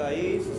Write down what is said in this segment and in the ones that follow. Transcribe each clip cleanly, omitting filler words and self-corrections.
23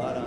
12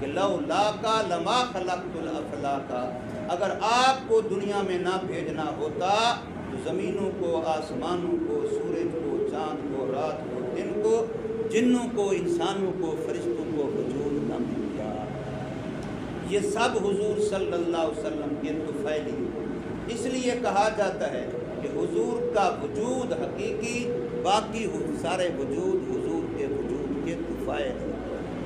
کہ لولاکا لما خلقت الافلاکا، اگر آپ کو دنیا میں نہ بھیجنا ہوتا تو زمینوں کو، آسمانوں کو، سورج کو، چاند کو، رات کو، دن کو، جنوں کو، انسانوں کو، فرشتوں کو وجود نہ ملتا۔ یہ سب حضور صلی اللہ علیہ وسلم کے طفیل ہی، اس لیے کہا جاتا ہے کہ حضور کا وجود حقیقی، باقی سارے وجود حضور کے وجود کے طفیل ہیں۔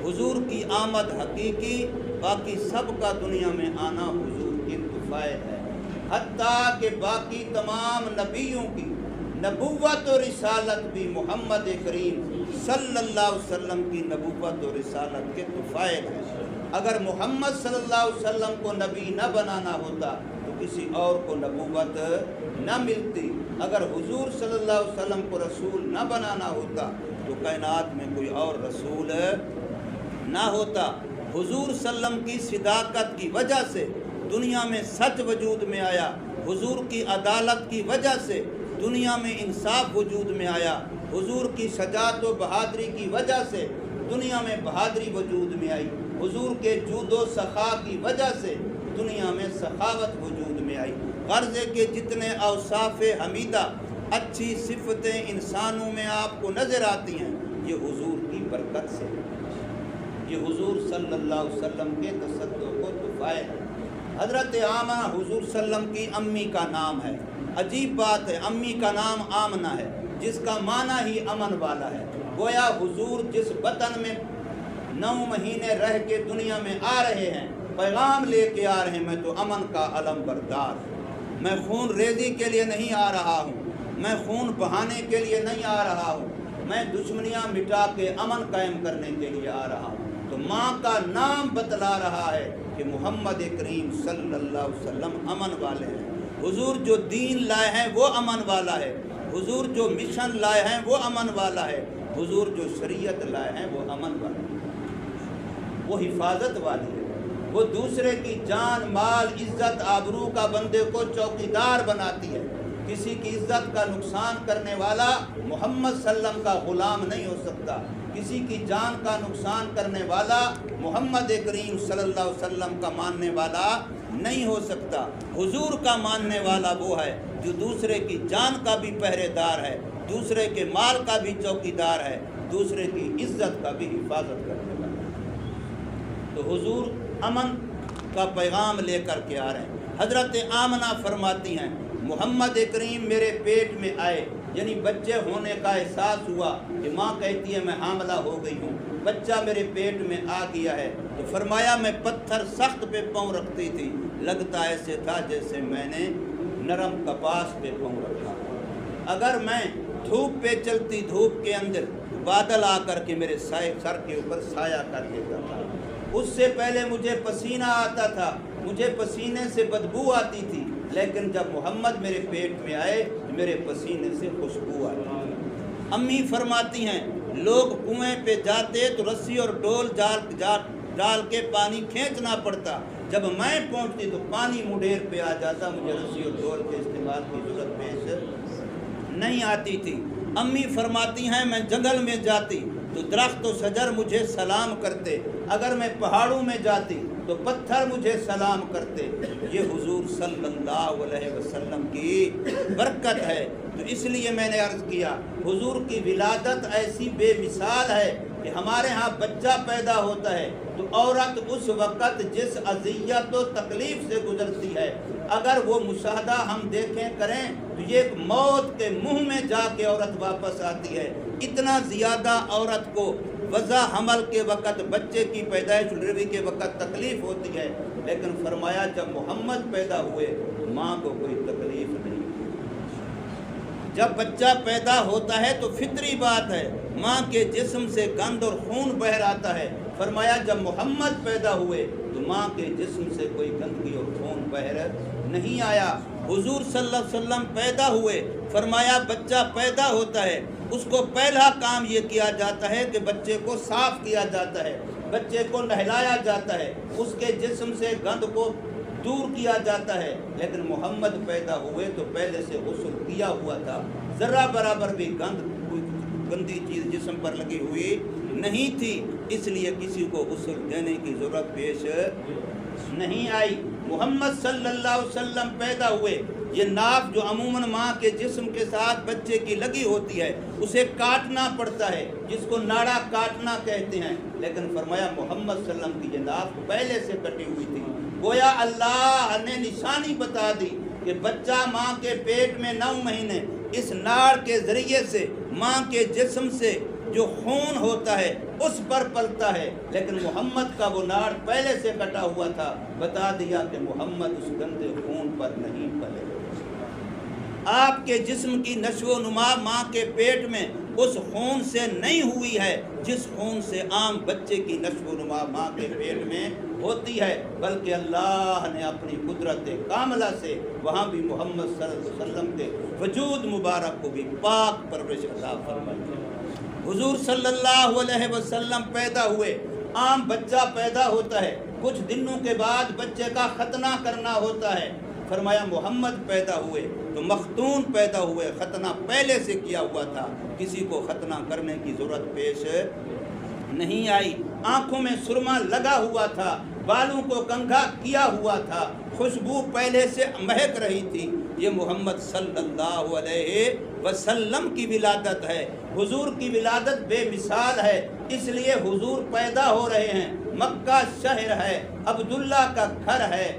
حضور کی آمد حقیقی، باقی سب کا دنیا میں آنا حضور کی طفیل ہے۔ حتیٰ کہ باقی تمام نبیوں کی نبوت و رسالت بھی محمد کریم صلی اللہ علیہ وسلم کی نبوت و رسالت کے طفیل ہے۔ اگر محمد صلی اللہ علیہ وسلم کو نبی نہ بنانا ہوتا تو کسی اور کو نبوت نہ ملتی، اگر حضور صلی اللہ علیہ وسلم کو رسول نہ بنانا ہوتا تو کائنات میں کوئی اور رسول نہ ہوتا۔ حضور صلی اللہ علیہ وسلم کی صداقت کی وجہ سے دنیا میں سچ وجود میں آیا، حضور کی عدالت کی وجہ سے دنیا میں انصاف وجود میں آیا، حضور کی شجاعت و بہادری کی وجہ سے دنیا میں بہادری وجود میں آئی، حضور کے جود و سخا کی وجہ سے دنیا میں سخاوت وجود میں آئی۔ غرض ہے کہ جتنے اوصاف حمیدہ، اچھی صفتیں انسانوں میں آپ کو نظر آتی ہیں، یہ حضور کی برکت سے، یہ حضور صلی اللہ علیہ وسلم کے تصدق و طفیل ہے۔ حضرت آمنہ حضور صلی اللہ علیہ وسلم کی امی کا نام ہے۔ عجیب بات ہے، امی کا نام آمنہ ہے جس کا معنی ہی امن والا ہے۔ گویا حضور جس وطن میں 9 مہینے رہ کے دنیا میں آ رہے ہیں، پیغام لے کے آ رہے ہیں، میں تو امن کا علم بردار ہوں۔ میں خون ریزی کے لیے نہیں آ رہا ہوں، میں خون بہانے کے لیے نہیں آ رہا ہوں، میں دشمنیاں مٹا کے امن قائم کرنے کے لیے آ رہا ہوں۔ تو ماں کا نام بتلا رہا ہے کہ محمد کریم صلی اللہ علیہ وسلم امن والے ہیں۔ حضور جو دین لائے ہیں وہ امن والا ہے، حضور جو مشن لائے ہیں وہ امن والا ہے، حضور جو شریعت لائے ہیں وہ امن والا ہے، وہ حفاظت والی ہے، وہ دوسرے کی جان، مال، عزت، آبرو کا بندے کو چوکیدار بناتی ہے۔ کسی کی عزت کا نقصان کرنے والا محمد صلی اللہ علیہ وسلم کا غلام نہیں ہو سکتا، کسی کی جان کا نقصان کرنے والا محمد کریم صلی اللہ علیہ وسلم کا ماننے والا نہیں ہو سکتا۔ حضور کا ماننے والا وہ ہے جو دوسرے کی جان کا بھی پہرے دار ہے، دوسرے کے مال کا بھی چوکیدار ہے، دوسرے کی عزت کا بھی حفاظت کرنے والا ہے۔ تو حضور امن کا پیغام لے کر کے آ رہے ہیں۔ حضرت آمنہ فرماتی ہیں محمد کریم میرے پیٹ میں آئے، یعنی بچے ہونے کا احساس ہوا کہ ماں کہتی ہے میں حاملہ ہو گئی ہوں، بچہ میرے پیٹ میں آ گیا ہے، تو فرمایا میں پتھر سخت پہ پاؤں رکھتی تھی، لگتا ایسے تھا جیسے میں نے نرم کپاس پہ پاؤں رکھا۔ اگر میں دھوپ پہ چلتی، دھوپ کے اندر بادل آ کر کے میرے سر کے اوپر سایہ کر دیتا تھا، اس سے پہلے مجھے پسینہ آتا تھا، مجھے پسینے سے بدبو آتی تھی، لیکن جب محمد میرے پیٹ میں آئے میرے پسینے سے خوشبو آتی۔ امی فرماتی ہیں لوگ کنویں پہ جاتے تو رسی اور ڈول ڈال کے پانی کھینچنا پڑتا، جب میں پہنچتی تو پانی مڈیر پہ آ جاتا، مجھے رسی اور ڈول کے استعمال کی ضرورت پیش نہیں آتی تھی۔ امی فرماتی ہیں میں جنگل میں جاتی تو درخت و شجر مجھے سلام کرتے، اگر میں پہاڑوں میں جاتی تو پتھر مجھے سلام کرتے۔ یہ حضور صلی اللہ علیہ وسلم کی برکت ہے۔ تو اس لیے میں نے عرض کیا حضور کی ولادت ایسی بے مثال ہے کہ ہمارے ہاں بچہ پیدا ہوتا ہے تو عورت اس وقت جس اذیت و تکلیف سے گزرتی ہے، اگر وہ مشاہدہ ہم دیکھیں کریں تو یہ ایک موت کے منہ میں جا کے عورت واپس آتی ہے۔ اتنا زیادہ عورت کو وضع حمل کے وقت، بچے کی پیدائش ڈلیوری کے وقت تکلیف ہوتی ہے، لیکن فرمایا جب محمد پیدا ہوئے ماں کو کوئی تکلیف نہیں۔ جب بچہ پیدا ہوتا ہے تو فطری بات ہے، ماں کے جسم سے گند اور خون بہہ آتا ہے، فرمایا جب محمد پیدا ہوئے تو ماں کے جسم سے کوئی گندگی اور خون بہہ نہیں آیا۔ حضور صلی اللہ علیہ وسلم پیدا ہوئے، فرمایا بچہ پیدا ہوتا ہے اس کو پہلا کام یہ کیا جاتا ہے کہ بچے کو صاف کیا جاتا ہے، بچے کو نہلایا جاتا ہے، اس کے جسم سے گند کو دور کیا جاتا ہے۔ لیکن محمد پیدا ہوئے تو پہلے سے غسل کیا ہوا تھا، ذرہ برابر بھی گند گندی چیز جسم پر لگی ہوئی نہیں تھی، اس لیے کسی کو غسل دینے کی ضرورت پیش نہیں آئی۔ محمد صلی اللہ علیہ وسلم پیدا ہوئے، یہ ناف جو عموماً ماں کے جسم کے ساتھ بچے کی لگی ہوتی ہے اسے کاٹنا پڑتا ہے، جس کو ناڑا کاٹنا کہتے ہیں، لیکن فرمایا محمد صلی اللہ علیہ وسلم کی یہ ناف پہلے سے کٹی ہوئی تھی۔ گویا اللہ نے نشانی بتا دی کہ بچہ ماں کے پیٹ میں 9 مہینے اس ناڑ کے ذریعے سے ماں کے جسم سے جو خون ہوتا ہے اس پر پلتا ہے، لیکن محمد کا وہ ناڑ پہلے سے کٹا ہوا تھا۔ بتا دیا کہ محمد اس گندے خون پر نہیں پلے۔ آپ کے جسم کی نشو و نما ماں کے پیٹ میں اس خون سے نہیں ہوئی ہے جس خون سے عام بچے کی نشو و نما ماں کے پیٹ میں ہوتی ہے، بلکہ اللہ نے اپنی قدرت کاملہ سے وہاں بھی محمد صلی اللہ علیہ وسلم کے وجود مبارک کو بھی پاک پرورش عطا فرمائی۔ حضور صلی اللہ علیہ وسلم پیدا ہوئے، عام بچہ پیدا ہوتا ہے، کچھ دنوں کے بعد بچے کا ختنہ کرنا ہوتا ہے۔ فرمایا محمد پیدا ہوئے تو مختون پیدا ہوئے، ختنہ پہلے سے کیا ہوا تھا، کسی کو ختنہ کرنے کی ضرورت پیش نہیں آئی۔ آنکھوں میں سرما لگا ہوا تھا، بالوں کو کنگھا کیا ہوا تھا، خوشبو پہلے سے مہک رہی تھی۔ یہ محمد صلی اللہ علیہ وسلم کی ولادت ہے۔ حضور کی ولادت بے مثال ہے، اس لیے حضور پیدا ہو رہے ہیں، مکہ شہر ہے، عبداللہ کا گھر ہے۔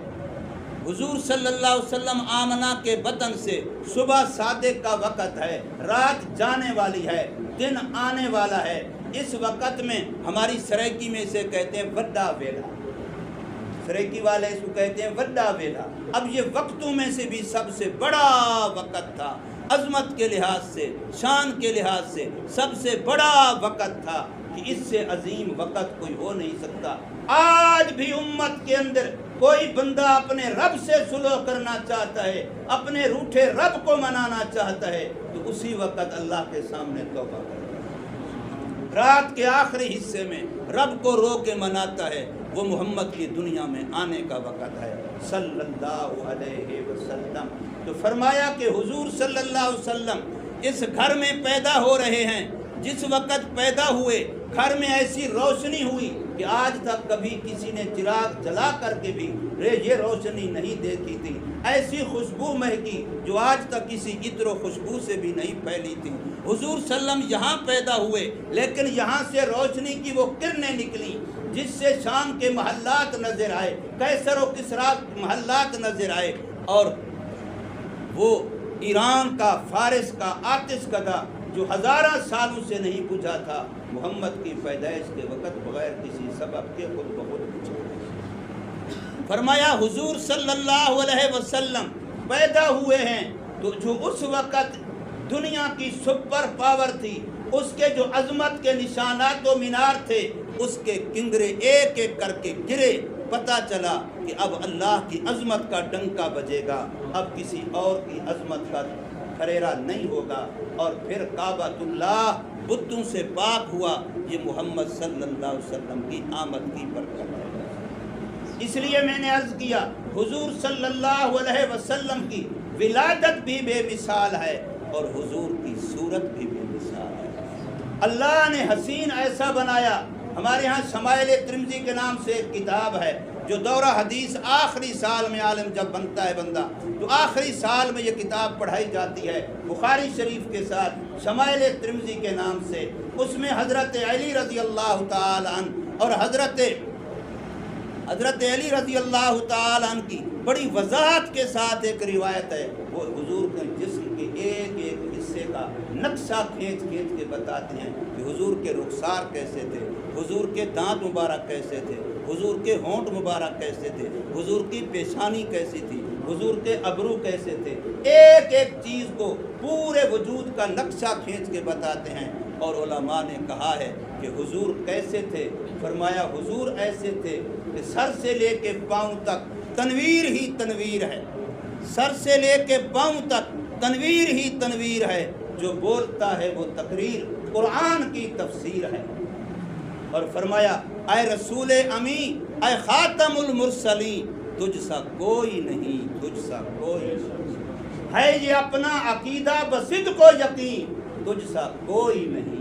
حضور صلی اللہ علیہ وسلم آمنہ کے بطن سے صبح صادق کا وقت ہے، رات جانے والی ہے، دن آنے والا ہے۔ اس وقت میں ہماری سرائکی میں اسے کہتے ہیں وڈا ویلا، سرائکی والے اس کو کہتے ہیں وڈا ویلا۔ اب یہ وقتوں میں سے بھی سب سے بڑا وقت تھا، عظمت کے لحاظ سے، شان کے لحاظ سے سب سے بڑا وقت تھا کہ اس سے عظیم وقت کوئی ہو نہیں سکتا۔ آج بھی امت کے اندر کوئی بندہ اپنے رب سے سلوک کرنا چاہتا ہے، اپنے روٹھے رب کو منانا چاہتا ہے تو اسی وقت اللہ کے سامنے توبہ کرے، رات کے آخری حصے میں رب کو رو کے مناتا ہے۔ وہ محمد کی دنیا میں آنے کا وقت ہے صلی اللہ علیہ وسلم۔ تو فرمایا کہ حضور صلی اللہ علیہ وسلم اس گھر میں پیدا ہو رہے ہیں، جس وقت پیدا ہوئے گھر میں ایسی روشنی ہوئی کہ آج تک کبھی کسی نے چراغ جلا کر کے بھی یہ روشنی نہیں دیکھی تھی، ایسی خوشبو مہکی جو آج تک کسی عطر و خوشبو سے بھی نہیں پھیلی تھی۔ حضور صلی اللہ علیہ وسلم یہاں پیدا ہوئے، لیکن یہاں سے روشنی کی وہ کرنیں نکلی جس سے شام کے محلات نظر آئے، قیصر و کسریٰ محلات نظر آئے، اور وہ ایران کا، فارس کا آتش کدہ جو ہزارہ سالوں سے نہیں بجھا تھا، محمد کی پیدائش کے وقت بغیر کسی سبب کے خود بخود بجھا۔ فرمایا حضور صلی اللہ علیہ وسلم پیدا ہوئے ہیں تو جو اس وقت دنیا کی سپر پاور تھی، اس کے جو عظمت کے نشانات و مینار تھے، اس کے کنگرے ایک ایک کر کے گرے۔ پتہ چلا کہ اب اللہ کی عظمت کا ڈنکا بجے گا، اب کسی اور کی عظمت کا خریرا نہیں ہوگا، اور پھر کعبۃ اللہ بتوں سے پاک ہوا۔ یہ محمد صلی اللہ علیہ وسلم کی آمد کی برکت ہے۔ اس لیے میں نے عرض کیا حضور صلی اللہ علیہ وسلم کی ولادت بھی بے مثال ہے اور حضور کی صورت بھی بے مثال ہے۔ اللہ نے حسین ایسا بنایا۔ ہمارے ہاں شمائل ترمذی کے نام سے ایک کتاب ہے جو دورہ حدیث آخری سال میں عالم جب بنتا ہے بندہ تو آخری سال میں یہ کتاب پڑھائی جاتی ہے، بخاری شریف کے ساتھ شمائل ترمذی کے نام سے۔ اس میں حضرت علی رضی اللہ تعالی عنہ اور حضرت علی رضی اللہ تعالی عنہ کی بڑی وضاحت کے ساتھ ایک روایت ہے، وہ حضور کے جسم کے ایک ایک حصے کا نقشہ کھینچ کھینچ کے بتاتے ہیں کہ حضور کے رخسار کیسے تھے، حضور کے دانت مبارک کیسے تھے، حضور کے ہونٹ مبارک کیسے تھے، حضور کی پیشانی کیسی تھی، حضور کے ابرو کیسے تھے، ایک ایک چیز کو پورے وجود کا نقشہ کھینچ کے بتاتے ہیں۔ اور علماء نے کہا ہے کہ حضور کیسے تھے، فرمایا حضور ایسے تھے کہ سر سے لے کے پاؤں تک تنویر ہی تنویر ہے، سر سے لے کے پاؤں تک تنویر ہی تنویر ہے، جو بولتا ہے وہ تقریر قرآن کی تفسیر ہے۔ اور فرمایا اے رسول امی، اے خاتم المرسلین، تجھ سا کوئی نہیں، تجھ سا کوئی نہیں ہے، یہ اپنا عقیدہ بصدق و یقین، تجھ سا کوئی نہیں۔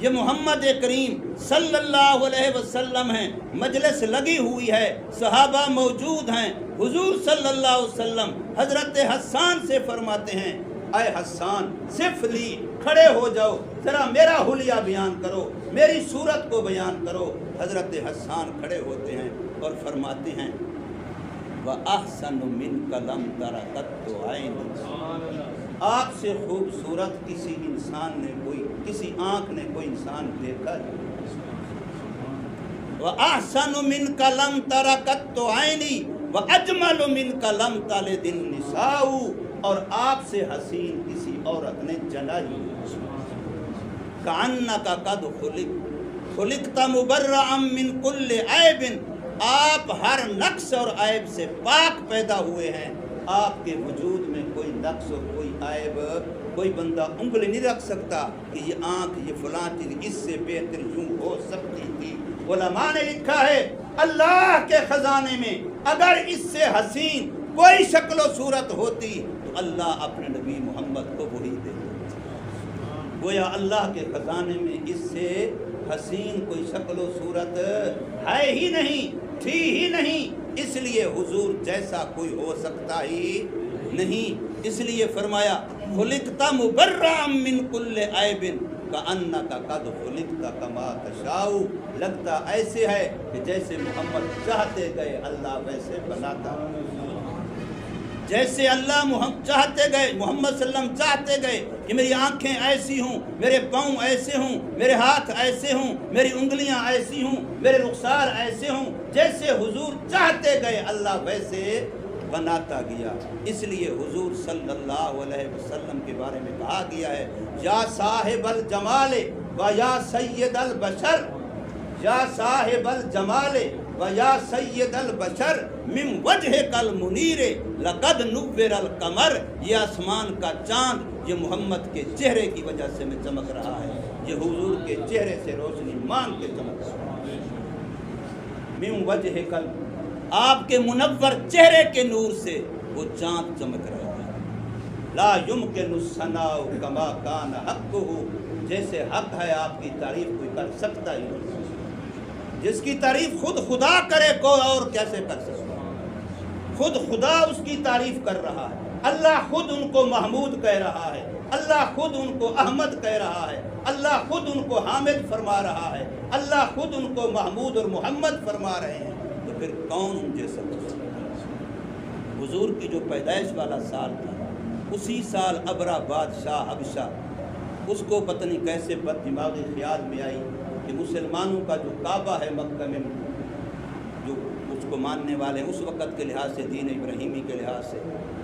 یہ محمد کریم صلی اللہ علیہ وسلم ہیں، مجلس لگی ہوئی ہے، صحابہ موجود ہیں، حضور صلی اللہ علیہ وسلم حضرت حسان سے فرماتے ہیں اے حسان صرف لی کھڑے ہو جاؤ، ذرا میرا حلیہ بیان کرو، میری صورت کو بیان کرو۔ حضرت حسان کھڑے ہوتے ہیں اور فرماتے ہیں وَأَحْسَنُ مِنْكَ لَمْ تَرَ قَطُّ عَيْنٌ، آپ سے خوبصورت کسی انسان نے کسی آنکھ نے کوئی انسان دیکھا نہیں۔ وَأَحْسَنُ مِنْكَ لَمْ تَرَ قَطُّ عَيْنِي وَأَجْمَلُ مِنْكَ لَمْ تَلِدِ النِّسَاءُ، اور آپ سے حسین کسی عورت نے جنا ہی نہیں۔ كَأَنَّكَ قَدْ خُلِقْتَ مُبَرَّأً مِنْ كُلِّ عَيْبٍ، آپ ہر نقص اور عیب سے پاک پیدا ہوئے ہیں۔ آپ کے وجود میں کوئی نقص اور کوئی عیب کوئی بندہ انگلی نہیں رکھ سکتا کہ یہ آنکھ یہ فلاں چیز اس سے بہتر یوں ہو سکتی تھی۔ علماء نے لکھا ہے اللہ کے خزانے میں اگر اس سے حسین کوئی شکل و صورت ہوتی تو اللہ اپنے نبی محمد کو وہی دیتے۔ گویا اللہ کے خزانے میں اس سے حسین کوئی شکل و صورت ہے ہی نہیں، تھی ہی نہیں، اس لیے حضور جیسا کوئی ہو سکتا ہی نہیں۔ اس لیے فرمایا خلقت مبرأ من کل عیب کأنک قد خلقت کما تشاء، لگتا ایسے ہے کہ جیسے محمد چاہتے گئے اللہ ویسے بناتا، جیسے اللہ محمد چاہتے گئے، محمد صلی اللہ علیہ وسلم چاہتے گئے کہ میری آنکھیں ایسی ہوں، میرے پاؤں ایسے ہوں، میرے ہاتھ ایسے ہوں، میری انگلیاں ایسی ہوں، میرے رخسار ایسے ہوں، جیسے حضور چاہتے گئے اللہ ویسے بناتا گیا۔ اس لیے حضور صلی اللہ علیہ وسلم کے بارے میں کہا گیا ہے یا صاحب الجمال و یا سید البشر، یا صاحب الجمال و یا سید البشر من وجہک المنیر لقد نور القمر، یہ آسمان کا چاند یہ محمد کے چہرے کی وجہ سے میں چمک رہا ہے، یہ حضور کے چہرے سے روشنی مانگ کے چمک رہا ہے۔ من وجہک آپ کے منور چہرے کے نور سے وہ چاند چمک رہا ہے۔ لا یمکن الثناء کما کان حقہ، جیسے حق ہے آپ کی تعریف کوئی کر سکتا ہی نہیں، جس کی تعریف خود خدا کرے کوئی اور کیسے کر سکتا ہے؟ خود خدا اس کی تعریف کر رہا ہے، اللہ خود ان کو محمود کہہ رہا ہے، اللہ خود ان کو احمد کہہ رہا ہے، اللہ خود ان کو حامد فرما رہا ہے، اللہ خود ان کو محمود اور محمد فرما رہے ہیں، تو پھر کون ان جیسا کر سکتا ہے؟ حضور کی جو پیدائش والا سال تھا اسی سال ابرا بادشاہ حبشہ، اس کو پتہ نہیں کیسے بد دماغی خیال میں آئی کہ مسلمانوں کا جو کعبہ ہے مکہ میں جو اس کو ماننے والے ہیں اس وقت کے لحاظ سے دین ابراہیمی کے لحاظ سے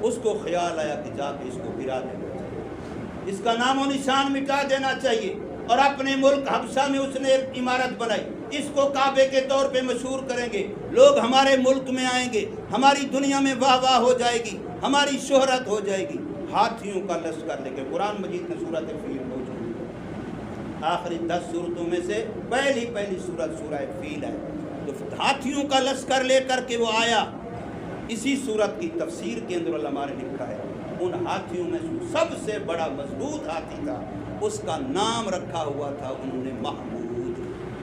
اس کو خیال آیا کہ جا کے اس کو گرا دینا چاہیے، اس کا نام و نشان مٹا دینا چاہیے، اور اپنے ملک حبشہ میں اس نے ایک عمارت بنائی، اس کو کعبے کے طور پہ مشہور کریں گے، لوگ ہمارے ملک میں آئیں گے، ہماری دنیا میں واہ واہ ہو جائے گی، ہماری شہرت ہو جائے گی۔ ہاتھیوں کا لشکر لے کے قرآن مجید میں سورۃ فیل موجود ہے، آخری 10 سورتوں میں سے پہلی سورت سورہ فیل ہے، تو ہاتھیوں کا لشکر لے کر کے وہ آیا۔ اسی سورت کی تفسیر کے اندر علماء نے لکھا ہے ان ہاتھیوں میں سب سے بڑا مضبوط ہاتھی تھا، اس کا نام رکھا ہوا تھا انہوں نے محمود،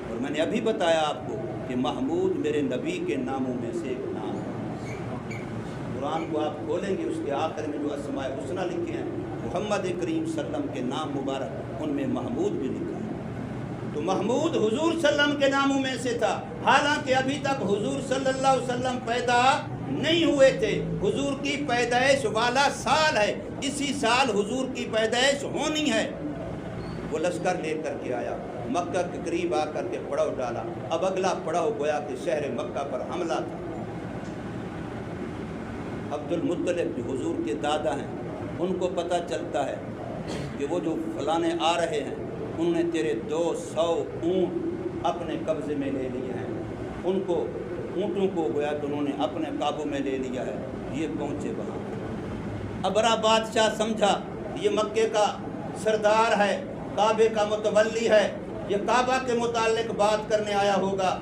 اور میں نے ابھی بتایا آپ کو کہ محمود میرے نبی کے ناموں میں سے ایک نام ہے۔ قرآن کو آپ کھولیں گے اس کے آخر میں جو اسماء الحسنی لکھے ہیں محمد کریم صلی اللہ علیہ وسلم کے نام مبارک ان میں محمود بھی لکھا ہے، تو محمود حضور صلی اللہ علیہ وسلم کے ناموں میں سے تھا، حالانکہ ابھی تک حضور صلی اللہ علیہ وسلم پیدا نہیں ہوئے تھے، حضور کی پیدائش والا سال ہے، اسی سال حضور کی پیدائش ہونی ہے۔ وہ لشکر لے کر کے آیا، مکہ کے قریب آ کر کے پڑاؤ ڈالا، اب اگلا پڑاؤ گویا کہ شہر مکہ پر حملہ تھا۔ عبد المطلب جو حضور کے دادا ہیں ان کو پتہ چلتا ہے کہ وہ جو فلانے آ رہے ہیں انہوں نے تیرے 200 اونٹ اپنے قبضے میں لے لیے ہیں، ان کو اونٹوں کو گویا تو انہوں نے اپنے قابو میں لے لیا ہے، یہ پہنچے وہاں۔ ابرا بادشاہ سمجھا یہ مکے کا سردار ہے، کعبے کا متولی ہے، یہ کعبہ کے متعلق بات کرنے آیا ہوگا،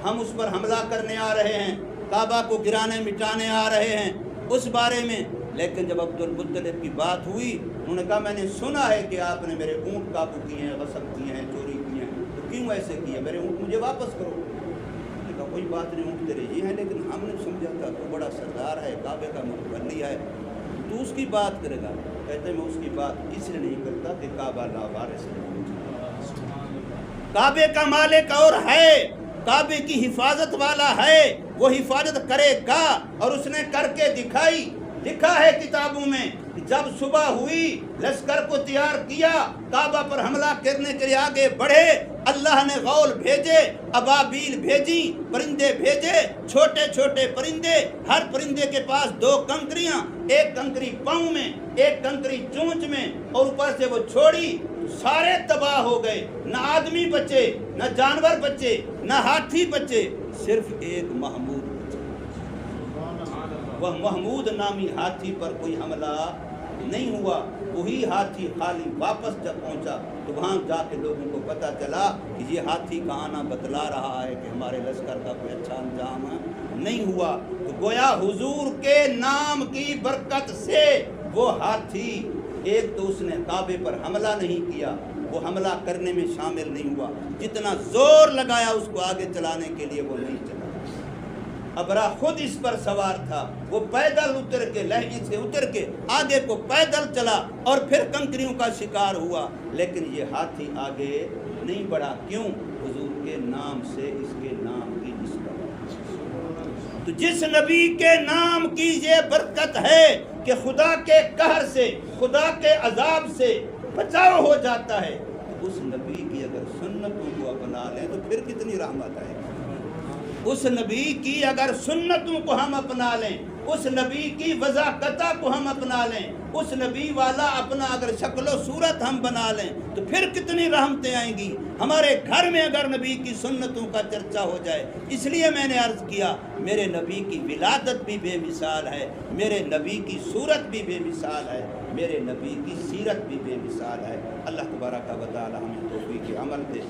ہم اس پر حملہ کرنے آ رہے ہیں، کعبہ کو گرانے مٹانے آ رہے ہیں، اس بارے میں لیکن جب عبد المطلب کی بات ہوئی انہوں نے کہا میں نے سنا ہے کہ آپ نے میرے اونٹ قابو کیے ہیں، غصب کیے ہیں، چوری کی ہیں، تو کیوں ایسے کیے؟ میرے اونٹ مجھے واپس کرو۔ انہوں نے کہا کوئی بات نہیں، اونٹ تیرے یہ ہیں، لیکن ہم نے سمجھا تھا تو بڑا سردار ہے، کعبے کا متولی ہے، تو اس کی بات کرے گا۔ کہتے میں اس کی بات اس لیے نہیں کرتا کہ کعبہ لاوارث ہے، کعبے کا مالک اور ہے، کعبے کی حفاظت والا ہے، وہ حفاظت کرے گا، اور اس نے کر کے دکھائی۔ لکھا ہے کتابوں میں کہ جب صبح ہوئی لشکر کو تیار کیا، کعبہ پر حملہ کرنے کے لیے آگے بڑھے، اللہ نے غول بھیجے، ابابیل بھیجی، پرندے بھیجے، چھوٹے چھوٹے پرندے، ہر پرندے کے پاس 2 کنکریاں، ایک کنکری پاؤں میں، ایک کنکری چونچ میں، اور اوپر سے وہ چھوڑی، سارے تباہ ہو گئے، نہ آدمی بچے، نہ جانور بچے، نہ ہاتھی بچے، صرف ایک محمود بچے۔ وہ محمود نامی ہاتھی پر کوئی حملہ نہیں ہوا، وہی ہاتھی خالی واپس جب پہنچا تو وہاں جا کے لوگوں کو پتہ چلا کہ یہ ہاتھی کا آنا بتلا رہا ہے کہ ہمارے لشکر کا کوئی اچھا انجام نہیں ہوا۔ تو گویا حضور کے نام کی برکت سے وہ ہاتھی، ایک تو اس نے کعبے پر حملہ نہیں کیا، وہ حملہ کرنے میں شامل نہیں ہوا، جتنا زور لگایا اس کو آگے چلانے کے لیے وہ نہیں چلا۔ ابرا خود اس پر سوار تھا، وہ پیدل اتر کے، لہجے سے اتر کے آگے کو پیدل چلا اور پھر کنکریوں کا شکار ہوا، لیکن یہ ہاتھی آگے نہیں بڑھا۔ کیوں؟ حضور کے نام سے اس کے نام کی نسبت۔ تو جس نبی کے نام کی یہ برکت ہے کہ خدا کے قہر سے، خدا کے عذاب سے بچاؤ ہو جاتا ہے، تو اس نبی کی اگر سنتوں کو اپنا لیں تو پھر کتنی رحمت ہے۔ اس نبی کی اگر سنتوں کو ہم اپنا لیں، اس نبی کی وضاقتہ کو ہم اپنا لیں، اس نبی والا اپنا اگر شکل و صورت ہم بنا لیں تو پھر کتنی رحمتیں آئیں گی۔ ہمارے گھر میں اگر نبی کی سنتوں کا چرچا ہو جائے، اس لیے میں نے عرض کیا میرے نبی کی ولادت بھی بے مثال ہے، میرے نبی کی صورت بھی بے مثال ہے، میرے نبی کی سیرت بھی بے مثال ہے۔ اللہ تبارک و تعالی ہمیں توفیق عمل دے۔